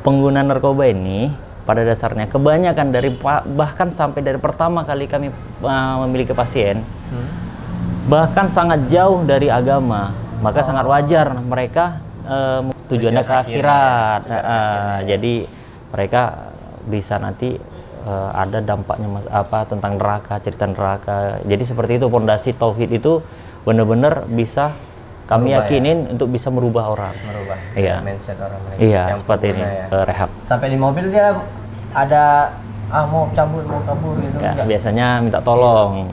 pengguna narkoba ini pada dasarnya kebanyakan bahkan sampai dari pertama kali kami memiliki pasien, bahkan sangat jauh dari agama, maka sangat wajar mereka tujuannya ke akhirat. Jadi mereka bisa nanti ada dampaknya tentang neraka, cerita neraka. Jadi seperti itu, fondasi tauhid itu benar-benar bisa kami yakinin untuk bisa merubah orang. Iya. Mindset orang mereka. Iya, seperti ini. Rehab. Sampai di mobil dia ada mau cabut, mau kabur gitu. Ya, biasanya minta tolong.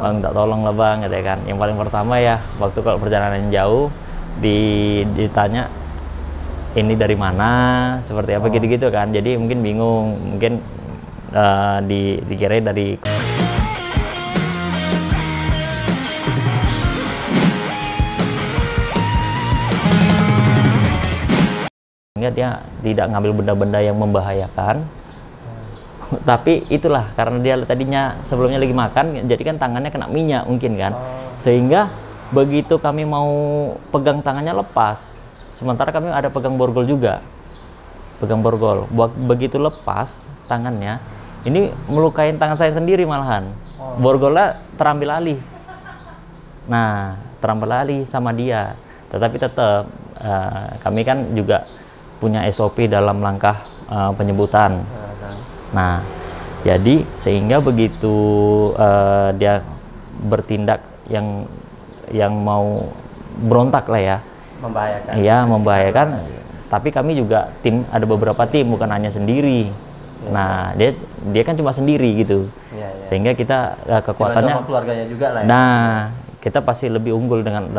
Bang, minta tolong lah bang, gitu kan. Yang paling pertama ya, waktu kalau perjalanan jauh ditanya ini dari mana, seperti apa gitu-gitu kan. Jadi mungkin bingung, mungkin dikira dari dia tidak ngambil benda-benda yang membahayakan. Tapi itulah karena dia tadinya sebelumnya lagi makan, jadi kan tangannya kena minyak mungkin kan, sehingga begitu kami mau pegang tangannya lepas, sementara kami ada pegang borgol juga, pegang borgol. Begitu lepas tangannya, ini melukain tangan saya sendiri malahan. Borgolnya terambil alih. Nah, terambil alih sama dia. Tetapi tetap kami kan juga punya SOP dalam langkah penyebutan. Nah, jadi sehingga begitu dia bertindak yang mau berontak lah ya, membahayakan. Iya, membahayakan. Tapi kami juga ada beberapa tim, bukan hanya sendiri. Nah, dia kan cuma sendiri gitu. Sehingga kita kekuatannya keluarganya juga lah ya. Nah, kita pasti lebih unggul dengan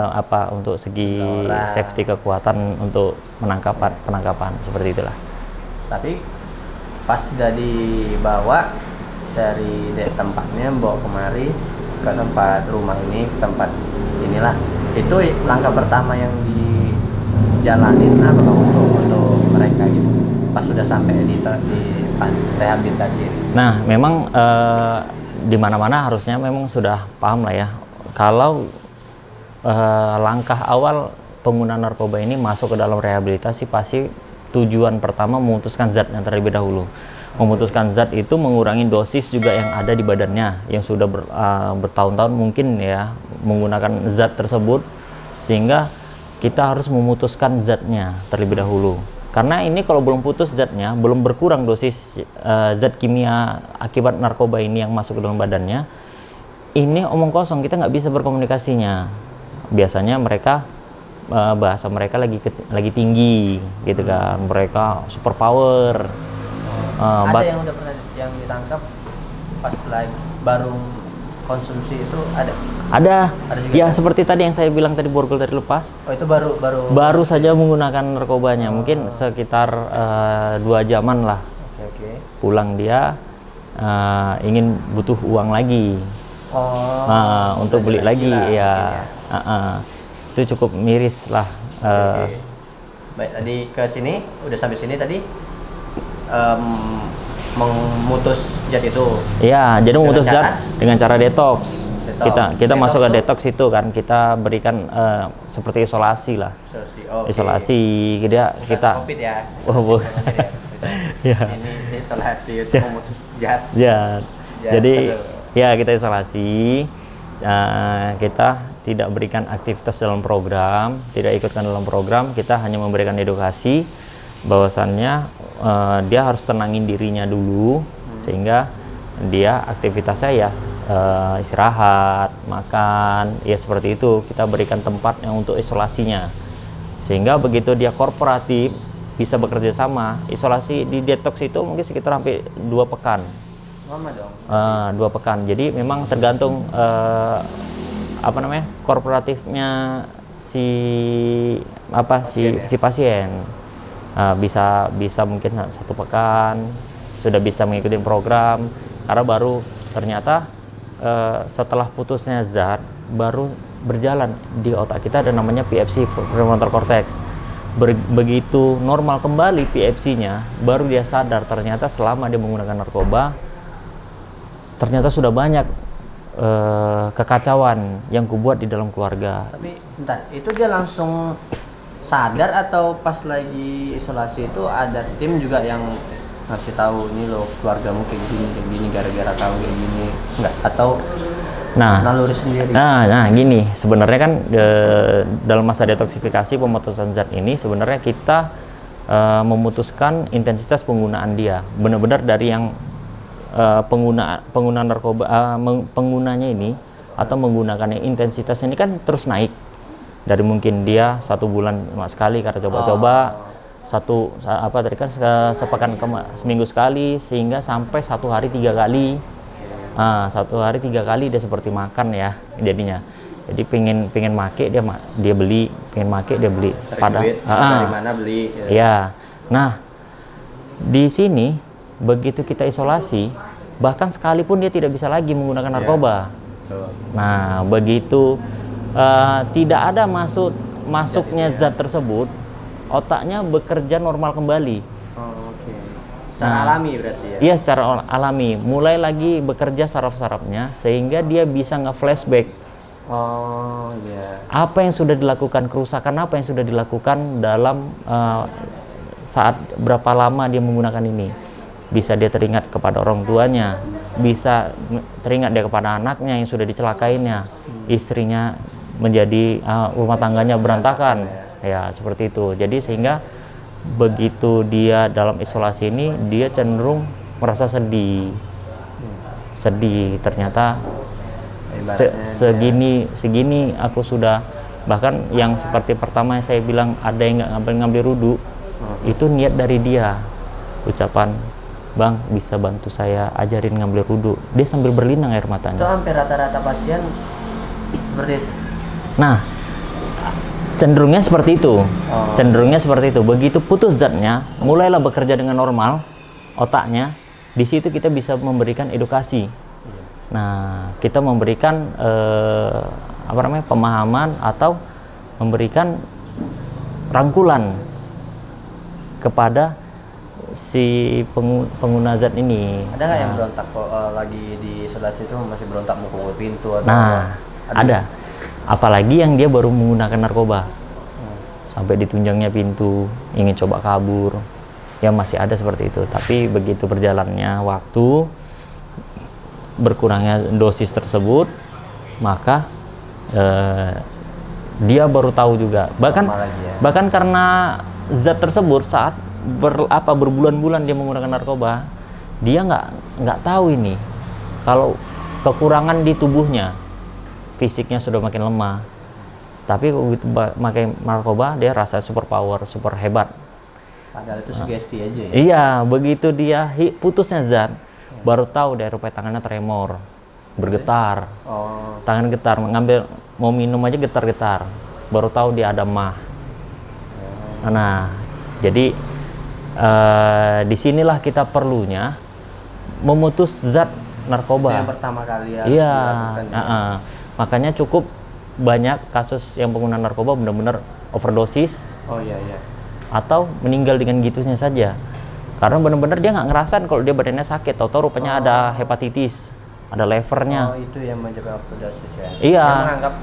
untuk segi safety, kekuatan untuk penangkapan seperti itulah. Tapi pas sudah dibawa dari tempatnya bawa kemari ke tempat rumah ini, tempat inilah, itu langkah pertama yang dijalanin apa untuk mereka gitu pas sudah sampai di rehabilitasi. Nah, memang di mana-mana harusnya memang sudah paham lah ya. Kalau langkah awal pengguna narkoba ini masuk ke dalam rehabilitasi, pasti tujuan pertama memutuskan zat yang terlebih dahulu. Memutuskan zat itu mengurangi dosis juga yang ada di badannya, yang sudah bertahun-tahun mungkin ya menggunakan zat tersebut, sehingga kita harus memutuskan zatnya terlebih dahulu. Karena ini kalau belum putus zatnya, belum berkurang dosis zat kimia akibat narkoba ini yang masuk ke dalam badannya, ini omong kosong, kita nggak bisa berkomunikasinya. Biasanya mereka bahasa mereka lagi tinggi gitu kan, mereka super power. Ada yang udah pernah yang ditangkap pas baru konsumsi itu ada ya, seperti tadi yang saya bilang tadi, borgol tadi lepas. Itu baru saja menggunakan narkobanya, mungkin sekitar 2 jaman lah. Pulang dia ingin butuh uang lagi. Untuk beli lagi ya. Itu cukup miris lah. Baik, tadi ke sini udah sampai sini tadi memutus zat itu. Iya, jadi memutus zat dengan cara detox. Kita masuk ke detox itu kan, kita berikan seperti isolasi lah. Isolasi kita COVID ya. Ya. Ini isolasi untuk memutus zat. Jadi ya kita isolasi, kita tidak berikan aktivitas dalam program, tidak ikutkan dalam program, kita hanya memberikan edukasi bahwasannya dia harus tenangin dirinya dulu, sehingga dia aktivitasnya ya istirahat, makan, ya seperti itu. Kita berikan tempatnya untuk isolasinya, sehingga begitu dia kooperatif bisa bekerja sama. Isolasi di detox itu mungkin sekitar hampir 2 pekan. Lama dong. 2 pekan. Jadi memang tergantung kooperatifnya si pasien. Bisa mungkin 1 pekan sudah bisa mengikuti program, karena baru ternyata setelah putusnya zat baru berjalan di otak kita, ada namanya PFC, prefrontal cortex. Begitu normal kembali PFC-nya, baru dia sadar ternyata selama dia menggunakan narkoba ternyata sudah banyak kekacauan yang kubuat di dalam keluarga. Tapi bentar, itu dia langsung sadar atau pas lagi isolasi itu ada tim juga yang ngasih tahu ini loh keluargamu kayak gini gara-gara kamu kayak gini enggak, atau naluri sendiri? Nah gini, sebenarnya kan dalam masa detoksifikasi pemutusan zat ini sebenarnya kita memutuskan intensitas penggunaan dia, benar-benar dari yang pengguna narkoba penggunanya ini atau menggunakannya intensitas ini kan terus naik dari mungkin dia 1 bulan sekali karena coba-coba sepekan seminggu sekali, sehingga sampai 1 hari 3 kali. 1 hari 3 kali dia seperti makan ya jadinya. Jadi pengen make dia beli, pengen make dia beli. Dari mana beli? Ya. Nah, di sini begitu kita isolasi, bahkan sekalipun dia tidak bisa lagi menggunakan narkoba. Nah, begitu tidak ada masuknya zat tersebut, otaknya bekerja normal kembali. Secara alami berarti ya? Iya, secara alami. Mulai lagi bekerja saraf-sarafnya sehingga dia bisa nge-flashback. Apa yang sudah dilakukan, kerusakan apa yang sudah dilakukan dalam saat berapa lama dia menggunakan ini. Bisa dia teringat kepada orang tuanya, bisa teringat dia kepada anaknya yang sudah dicelakainya, istrinya menjadi rumah tangganya berantakan. Ya, seperti itu. Jadi sehingga begitu dia dalam isolasi ini, dia cenderung merasa sedih. Ternyata segini aku sudah, bahkan yang seperti pertama yang saya bilang ada yang nggak ngambil rudu, itu niat dari dia. Ucapan, "Bang, bisa bantu saya ajarin ngambil wudu." Dia sambil berlinang air matanya. Itu hampir rata-rata pasien seperti itu. Nah, cenderungnya seperti itu. Cenderungnya seperti itu. Begitu putus zatnya, mulailah bekerja dengan normal otaknya. Di situ kita bisa memberikan edukasi. Nah, kita memberikan pemahaman atau memberikan rangkulan kepada si pengguna zat ini. Ada nggak yang berontak kalau lagi di isolasi itu masih berontak mukul pintu? Ada. Apalagi yang dia baru menggunakan narkoba, sampai ditunjangnya pintu, ingin coba kabur, ya masih ada seperti itu. Tapi begitu berjalannya waktu, berkurangnya dosis tersebut, maka dia baru tahu juga. Bahkan karena zat tersebut saat berbulan-bulan dia menggunakan narkoba, dia nggak tahu ini kalau kekurangan di tubuhnya, fisiknya sudah makin lemah. Tapi begitu pakai narkoba, dia rasa super power, super hebat. Padahal itu sugesti aja ya? Iya, begitu dia putusnya zat, baru tahu dari rupanya tangannya tremor, bergetar. Tangan getar, mau minum aja getar-getar. Baru tahu dia ada mah. Nah, jadi disinilah kita perlunya memutus zat narkoba. Itu yang pertama kali harus dilakukan. Makanya cukup banyak kasus yang pengguna narkoba benar-benar overdosis. Atau meninggal dengan gitunya saja. Karena benar-benar dia nggak ngerasain kalau dia badannya sakit. Tahu-tahu rupanya ada hepatitis, ada levernya. Itu yang menyebabkan overdosis ya? Iya. Dia menganggap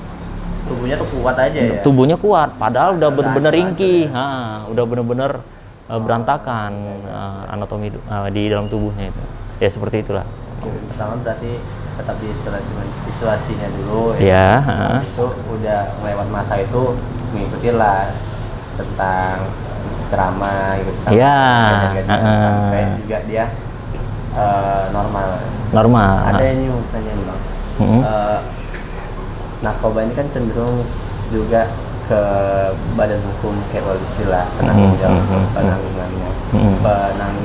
tubuhnya tuh kuat aja ya? Tubuhnya kuat, padahal udah benar-benar ringkih. Udah benar-benar berantakan anatomi di dalam tubuhnya itu. Ya seperti itulah. Pertama berarti tetap di isolasinya dulu ya. Itu udah melewat masa itu, ngikutin lah tentang ceramah gitu sampai juga dia normal. Ada yang mau tanya nih Bang, narkoba ini kan cenderung juga ke badan hukum kayak polisi lah, penanggung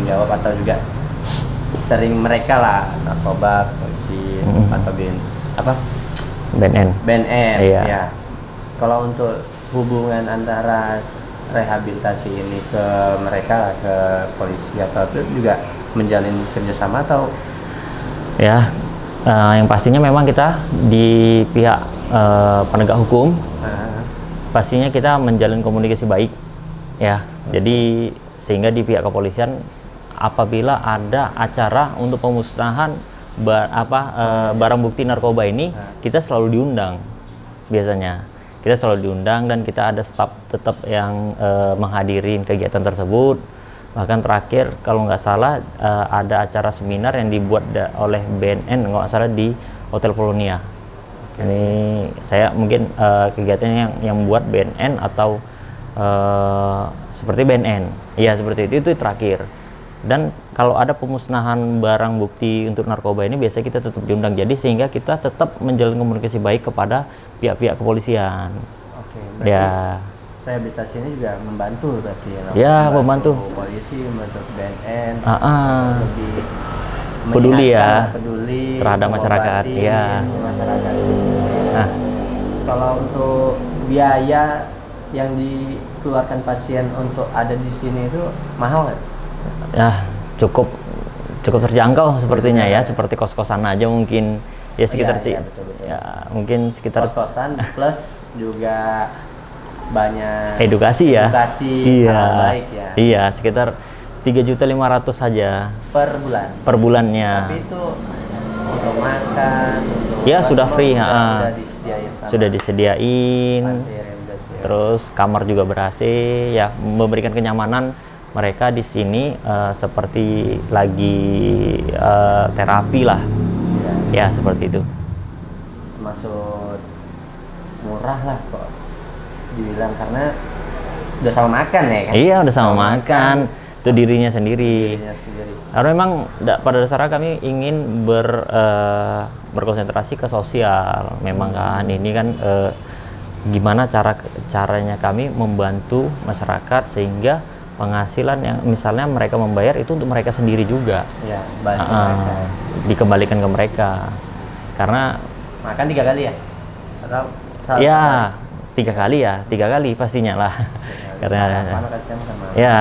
jawab atau juga sering mereka lah narkoba, polisi atau BNN ya. Kalau untuk hubungan antara rehabilitasi ini ke mereka lah, ke polisi atau itu juga menjalin kerjasama atau? Ya, yang pastinya memang kita di pihak penegak hukum pastinya kita menjalin komunikasi baik ya. Jadi sehingga di pihak kepolisian apabila ada acara untuk pemusnahan barang bukti narkoba ini, kita selalu diundang biasanya. kita selalu diundang dan kita ada staf tetap yang menghadirin kegiatan tersebut. Bahkan terakhir kalau nggak salah ada acara seminar yang dibuat oleh BNN nggak salah di Hotel Polonia. Ini saya mungkin kegiatannya yang membuat BNN atau seperti BNN, ya seperti itu terakhir. Dan kalau ada pemusnahan barang bukti untuk narkoba ini biasanya kita tetap diundang, jadi sehingga kita tetap menjalin komunikasi baik kepada pihak-pihak kepolisian. Oke, ya rehabilitasi ini juga membantu berarti ya? Ya, membantu polisi, membantu BNN, lebih peduli ya, peduli terhadap masyarakat. Ya. Masyarakat. Nah, kalau untuk biaya yang dikeluarkan pasien untuk ada di sini itu mahal nggak? Ya, cukup terjangkau sepertinya ya, seperti kos-kosan aja mungkin ya sekitar betul. Ya mungkin sekitar kos-kosan plus juga banyak edukasi ya. Hal baik ya. Iya, sekitar 3.500.000 saja per bulannya. Tapi itu untuk makan, untuk ya sudah free, sudah disediain. Terus kamar juga ber-AC ya, memberikan kenyamanan mereka di sini seperti lagi terapi lah. Ya seperti itu. Maksud murah lah kok dibilang, karena udah sama makan ya kan? Iya, udah sama makan. Itu dirinya sendiri. Karena memang pada dasarnya kami ingin berkonsentrasi ke sosial. Memang kan ini kan gimana caranya kami membantu masyarakat sehingga penghasilan yang misalnya mereka membayar itu untuk mereka sendiri juga. Ya, bantu mereka. Dikembalikan ke mereka. Karena makan 3 kali ya? Atau ya, 3 kali ya, 3 kali pastinya lah. Karena ya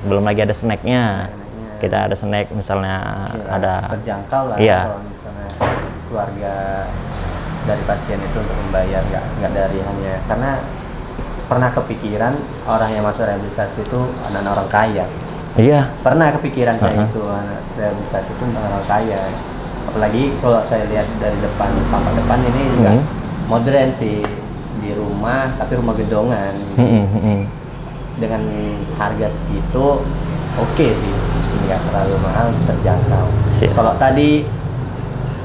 belum lagi ada snacknya. Kita ada snack misalnya ada terjangkau lah kalau misalnya keluarga dari pasien itu untuk membayar, nggak dari hanya karena pernah kepikiran orang yang masuk rehabilitasi itu anak-anak orang kaya. Iya. Pernah kepikiran kayak itu, anak rehabilitasi itu orang kaya. Apalagi kalau saya lihat dari depan, tampak depan ini juga modern sih, di rumah tapi rumah gedongan. Dengan harga segitu oke sih, nggak terlalu mahal, terjangkau. Kalau tadi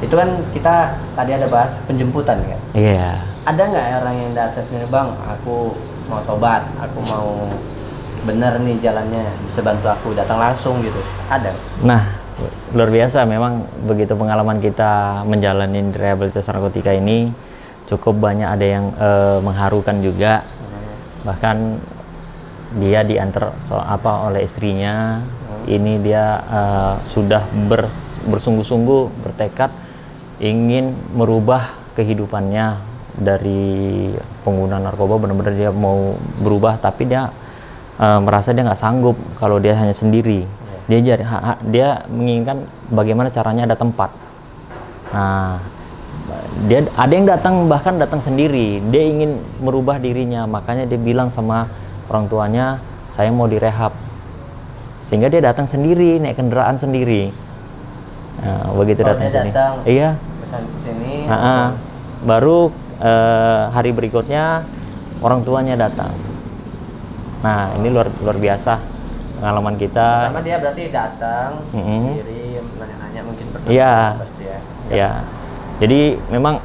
itu kan kita tadi ada bahas penjemputan kan? Iya. Ada nggak orang yang datang sini, Bang, aku mau tobat, aku mau bener nih jalannya, bisa bantu aku, datang langsung gitu? Ada? Nah, luar biasa memang begitu pengalaman kita menjalani rehabilitasi narkotika ini, cukup banyak ada yang mengharukan juga. Bahkan dia diantar oleh istrinya. Ini dia sudah bersungguh-sungguh bertekad ingin merubah kehidupannya dari pengguna narkoba, benar-benar dia mau berubah, tapi dia merasa dia nggak sanggup kalau dia hanya sendiri. Dia menginginkan bagaimana caranya ada tempat. Nah, dia ada yang bahkan datang sendiri, dia ingin merubah dirinya, makanya dia bilang sama orang tuanya, saya mau direhab, sehingga dia datang sendiri, naik kendaraan sendiri. Nah, begitu datang sini, iya, sini, baru hari berikutnya orang tuanya datang. Nah, ini luar biasa pengalaman kita. Pertama dia berarti datang sendiri, nanya-nanya mungkin pertama. Iya, pasti ya. Iya. Jadi memang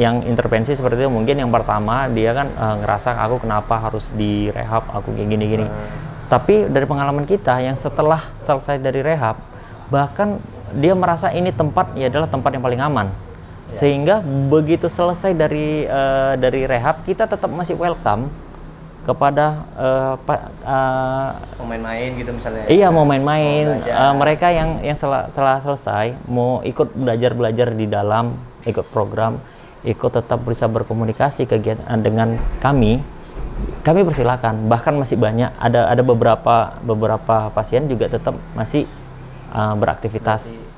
yang intervensi seperti itu, mungkin yang pertama dia kan ngerasa aku kenapa harus direhab, aku kayak gini-gini. Tapi dari pengalaman kita yang setelah selesai dari rehab, bahkan dia merasa ini tempat adalah tempat yang paling aman. Sehingga begitu selesai dari rehab, kita tetap masih welcome kepada mau main-main gitu misalnya. Iya, mau main-main. Mereka yang setelah selesai mau ikut belajar di dalam, ikut program, ikut tetap bisa berkomunikasi kegiatan dengan kami persilakan. Bahkan masih banyak ada beberapa pasien juga tetap masih beraktivitas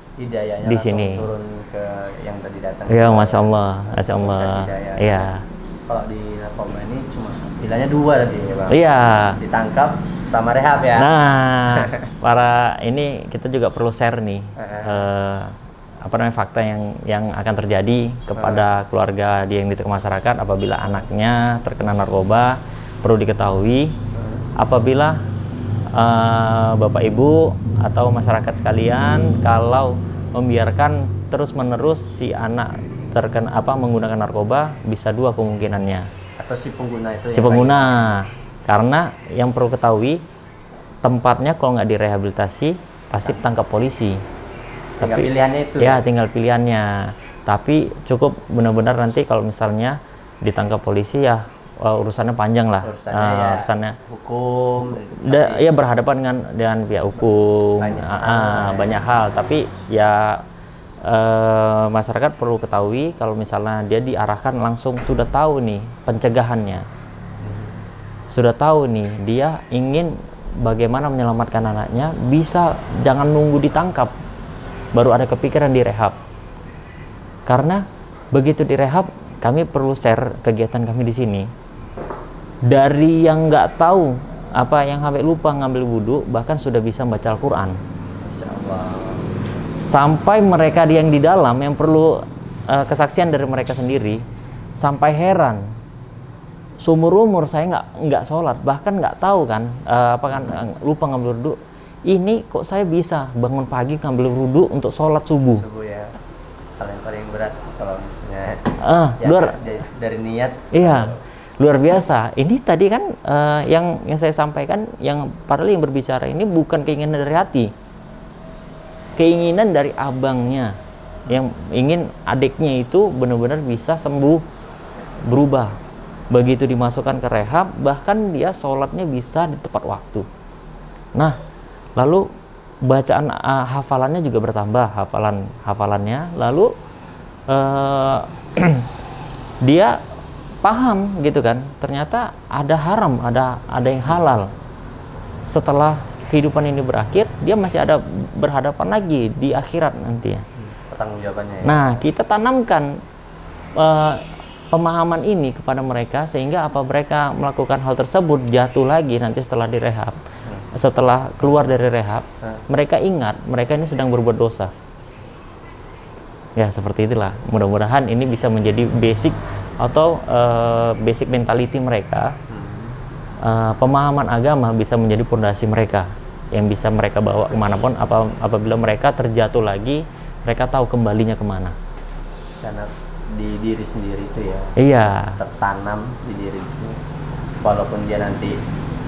di sini. Turun ke yang tadi datang. Iya, masya Allah. Iya. Kalau di narkoba ini cuma pilihannya 2 tadi ya, Bang. Iya. Ditangkap sama rehab ya. Nah, para ini kita juga perlu share nih. apa namanya fakta yang akan terjadi kepada keluarga dia yang di tengah masyarakat apabila anaknya terkena narkoba. Perlu diketahui apabila Bapak Ibu atau masyarakat sekalian kalau membiarkan terus-menerus si anak terkena menggunakan narkoba, bisa dua kemungkinannya. Atau si pengguna itu. Si pengguna, karena yang perlu ketahui tempatnya kalau nggak direhabilitasi pasti tangkap polisi. Tinggal pilihannya itu. Ya, tinggal pilihannya. Tapi cukup benar-benar nanti kalau misalnya ditangkap polisi ya urusannya panjang lah. Urusannya hukum. Ya berhadapan dengan pihak hukum. Banyak hal. Tapi ya masyarakat perlu ketahui kalau misalnya dia diarahkan langsung sudah tahu nih pencegahannya. Sudah tahu nih dia ingin bagaimana menyelamatkan anaknya, bisa jangan nunggu ditangkap baru ada kepikiran direhab. Karena begitu direhab, kami perlu share kegiatan kami di sini. Dari yang nggak tahu yang sampai lupa ngambil wudhu, bahkan sudah bisa membaca Al-Quran. Masya Allah. Sampai mereka yang di dalam yang perlu kesaksian dari mereka sendiri, sampai heran. Seumur-umur saya nggak sholat, bahkan nggak tahu kan, lupa ngambil wudhu. Ini kok saya bisa bangun pagi ngambil wudhu untuk sholat subuh. Subuh ya, paling berat kalau misalnya dari niat. Iya, luar biasa. Ini tadi kan yang saya sampaikan, yang padahal yang berbicara ini bukan keinginan dari hati, keinginan dari abangnya yang ingin adiknya itu benar-benar bisa sembuh, berubah. Begitu dimasukkan ke rehab, bahkan dia sholatnya bisa di tepat waktu. Nah, lalu bacaan hafalannya juga bertambah, hafalannya. Lalu dia paham gitu kan, ternyata ada haram, ada yang halal. Setelah kehidupan ini berakhir, dia masih ada berhadapan lagi di akhirat nanti ya. Pertanggungjawabannya ya. Nah, kita tanamkan pemahaman ini kepada mereka sehingga mereka melakukan hal tersebut jatuh lagi nanti setelah direhab. Setelah keluar dari rehab, mereka ingat mereka ini sedang berbuat dosa. Ya, seperti itulah. Mudah-mudahan ini bisa menjadi basic atau basic mentality mereka. Pemahaman agama bisa menjadi pondasi mereka yang bisa mereka bawa kemanapun apabila mereka terjatuh lagi, mereka tahu kembalinya kemana. Karena di diri sendiri itu ya. Iya. Tertanam di diri sendiri. Walaupun dia nanti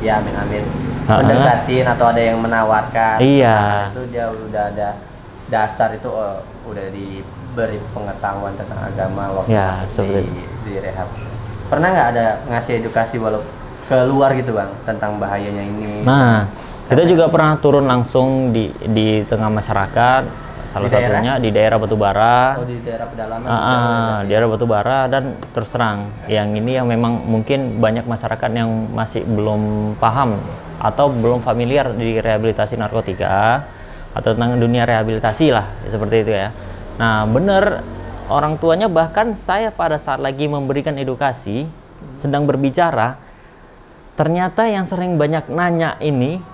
ya ambil mendekatin atau ada yang menawarkan. Iya. Itu dia udah ada dasar itu udah diberi pengetahuan tentang agama waktu di rehab. Pernah nggak ada ngasih edukasi walau keluar gitu bang tentang bahayanya ini? Nah, kita juga pernah turun langsung di tengah masyarakat. Salah satunya di daerah Batubara. Oh, di daerah pedalaman. Di daerah Batubara, dan terus terang yang ini yang memang mungkin banyak masyarakat yang masih belum paham atau belum familiar di rehabilitasi narkotika atau tentang dunia rehabilitasi lah seperti itu ya. Nah, benar, orang tuanya bahkan saya pada saat lagi memberikan edukasi sedang berbicara, ternyata yang sering banyak nanya ini,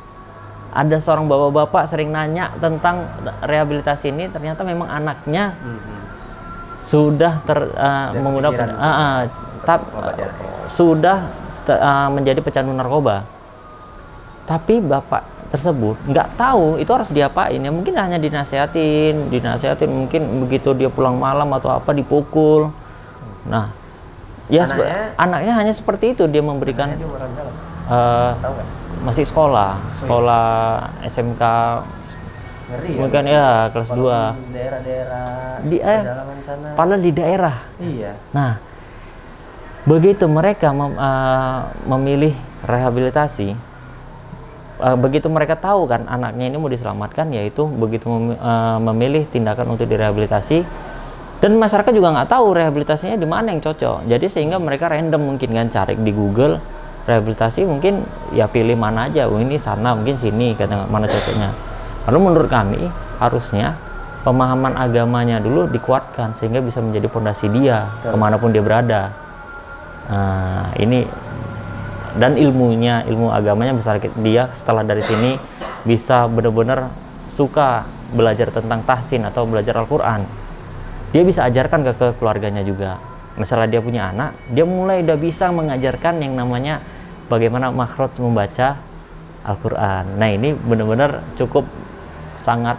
ada seorang bapak-bapak sering nanya tentang rehabilitasi ini, ternyata memang anaknya sudah menggunakan menjadi pecandu narkoba. Tapi bapak tersebut nggak tahu itu harus diapain ya, mungkin hanya dinasihatin mungkin begitu dia pulang malam atau apa dipukul. Nah, ya anaknya hanya seperti itu, dia memberikan masih sekolah SMK. Ngeri, mungkin ya kelas 2 daerah-daerah di pedalaman sana. Padahal di daerah. Iya. Nah, begitu mereka memilih rehabilitasi, begitu mereka tahu kan anaknya ini mau diselamatkan, yaitu begitu memilih tindakan untuk direhabilitasi, dan masyarakat juga nggak tahu rehabilitasinya di mana yang cocok. Jadi sehingga mereka random mungkin kan cari di Google rehabilitasi, mungkin ya pilih mana aja, ini sana mungkin sini, kata mana cocoknya. Lalu menurut kami harusnya pemahaman agamanya dulu dikuatkan sehingga bisa menjadi pondasi dia kemanapun dia berada. Nah, ini dan ilmu agamanya besar, dia setelah dari sini bisa benar-benar suka belajar tentang tahsin atau belajar Al-Quran. dia bisa ajarkan ke keluarganya juga. Misalnya dia punya anak, dia mulai udah bisa mengajarkan yang namanya bagaimana makhraj membaca Al-Quran. Nah ini benar-benar cukup sangat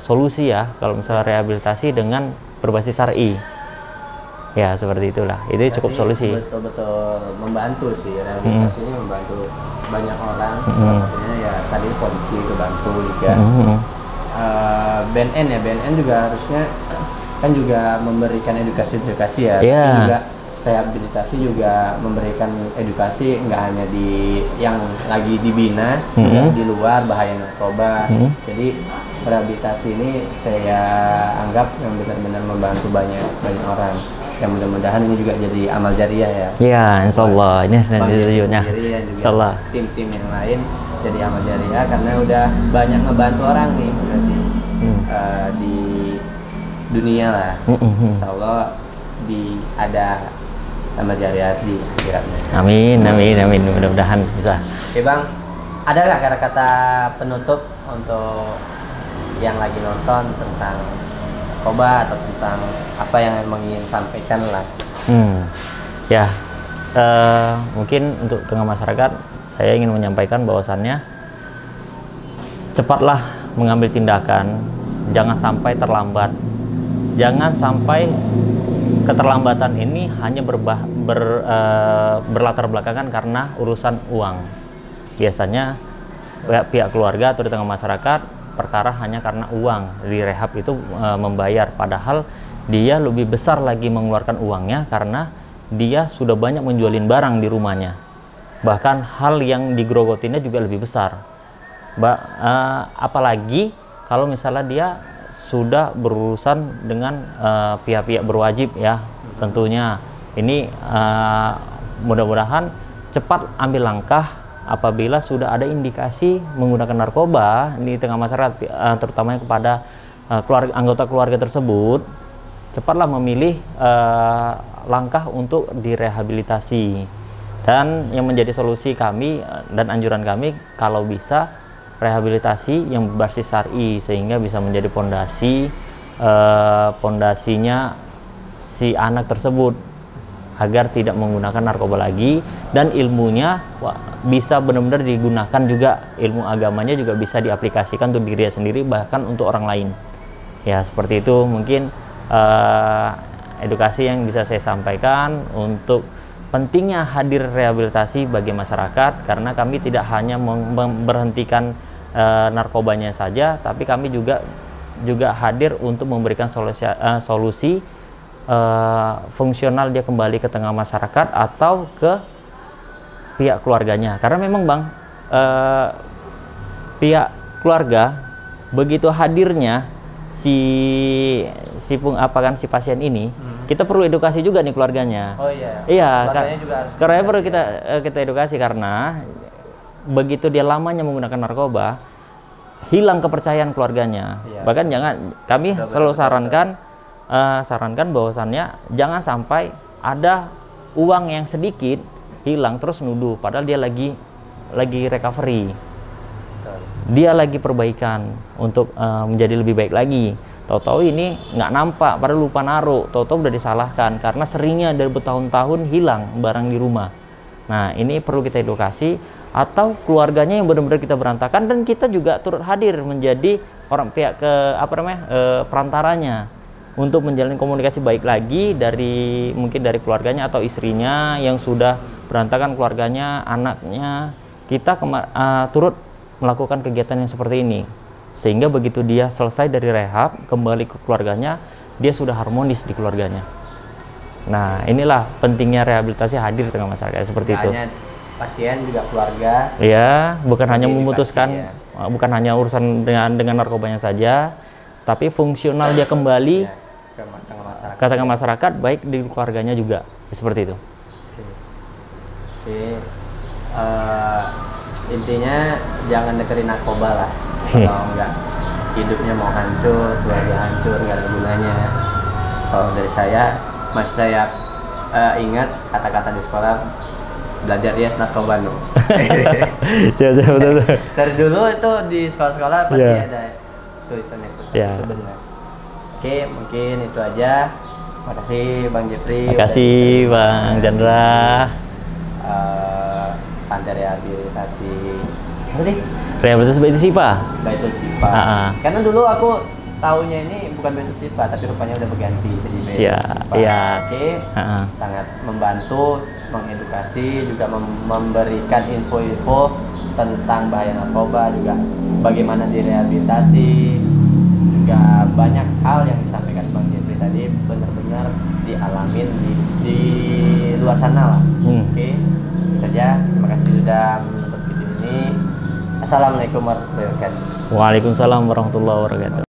solusi ya kalau misalnya rehabilitasi dengan berbasis syar'i. Ya seperti itulah. Itu Berarti cukup solusi. Betul-betul membantu sih, rehabilitasi ini membantu banyak orang. Sepertinya ya tadi polisi kebantu juga. BNN ya, BNN juga harusnya kan juga memberikan edukasi-edukasi ya. Yeah. Tapi juga rehabilitasi juga memberikan edukasi nggak hanya di yang lagi dibina, juga di luar bahaya narkoba. Jadi rehabilitasi ini saya anggap yang benar-benar membantu banyak orang. Yang mudah-mudahan ini juga jadi amal jariah ya. Ya, insya Allah ini tujuannya. Insya Allah. Tim-tim yang lain jadi amal jariah karena udah banyak ngebantu orang nih berarti di dunia lah. Insya Allah ada amal jariah di akhiratnya. Amin, mudah-mudahan bisa. Oke Bang, ada nggak kata-kata penutup untuk yang lagi nonton tentang narkoba atau tentang apa yang emang ingin sampaikan lah? Ya, mungkin untuk tengah masyarakat saya ingin menyampaikan bahwasannya cepatlah mengambil tindakan, jangan sampai terlambat, jangan sampai keterlambatan ini hanya berlatar belakangan karena urusan uang. Biasanya pihak keluarga atau di tengah masyarakat perkara hanya karena uang, di rehab itu membayar, padahal dia lebih besar lagi mengeluarkan uangnya karena dia sudah banyak menjualin barang di rumahnya, bahkan hal yang digrogotinnya juga lebih besar. Apalagi kalau misalnya dia sudah berurusan dengan pihak-pihak berwajib ya, tentunya ini mudah-mudahan cepat ambil langkah apabila sudah ada indikasi menggunakan narkoba di tengah masyarakat, terutama kepada anggota keluarga tersebut, cepatlah memilih langkah untuk direhabilitasi. Dan yang menjadi solusi kami dan anjuran kami, kalau bisa rehabilitasi yang berbasis syar'i sehingga bisa menjadi pondasinya si anak tersebut agar tidak menggunakan narkoba lagi, dan ilmunya bisa benar-benar digunakan juga, ilmu agamanya juga bisa diaplikasikan untuk dirinya sendiri bahkan untuk orang lain. Ya seperti itu mungkin edukasi yang bisa saya sampaikan untuk pentingnya hadir rehabilitasi bagi masyarakat, karena kami tidak hanya memberhentikan narkobanya saja, tapi kami juga hadir untuk memberikan solusi fungsional dia kembali ke tengah masyarakat atau ke pihak keluarganya. Karena memang Bang, pihak keluarga begitu hadirnya si pasien ini, kita perlu edukasi juga nih keluarganya. Oh iya. Iya, keluarganya juga harus karena perlu kita edukasi, karena begitu dia lamanya menggunakan narkoba, hilang kepercayaan keluarganya. Iya. Bahkan kami selalu sarankan bahwasannya jangan sampai ada uang yang sedikit hilang terus nuduh, padahal dia lagi recovery. Dia lagi perbaikan untuk menjadi lebih baik lagi. Tahu-tahu ini nggak nampak, padahal lupa naruh, tahu-tahu udah disalahkan karena seringnya dari bertahun-tahun hilang barang di rumah. Nah ini perlu kita edukasi, atau keluarganya yang benar-benar kita berantakan dan kita juga turut hadir menjadi pihak perantaranya untuk menjalin komunikasi baik lagi mungkin dari keluarganya atau istrinya yang sudah berantakan keluarganya, anaknya. Kita turut melakukan kegiatan yang seperti ini, sehingga begitu dia selesai dari rehab kembali ke keluarganya, dia sudah harmonis di keluarganya. Nah inilah pentingnya rehabilitasi hadir di tengah masyarakat seperti itu. Pasien juga keluarga. Ya, bukan hanya memutuskan, bukan hanya urusan dengan narkobanya saja, tapi fungsional dia kembali ke tengah masyarakat, baik di keluarganya juga, seperti itu. Oke. Intinya jangan dekerin narkoba lah. Kalau enggak, hidupnya mau hancur, keluarga hancur, nggak ada gunanya. Kalau dari saya, masih saya ingat kata-kata di sekolah, belajar yes narkoba no. Siap, betul. Dari dulu itu di sekolah-sekolah pasti ada tulisan itu. Itu benar. Oke, mungkin itu aja. Makasih Bang Jeffrey. Makasih Bang Chandra. Pantai rehabilitasi nanti Rehabilitasi Baitul Syifa. Baitul Syifa. Karena dulu aku tahunya ini bukan Baitul Syifa, tapi rupanya udah berganti jadi Baitul Syifa. Iya. Oke. Sangat membantu, mengedukasi, juga memberikan info-info tentang bahaya narkoba, juga bagaimana direhabilitasi, juga banyak hal yang disampaikan Bang Jeffrey tadi benar-benar dialamin di luar sana lah. Oke. Saja, terima kasih sudah menonton video ini. Assalamualaikum warahmatullahi wabarakatuh. Waalaikumsalam warahmatullahi wabarakatuh.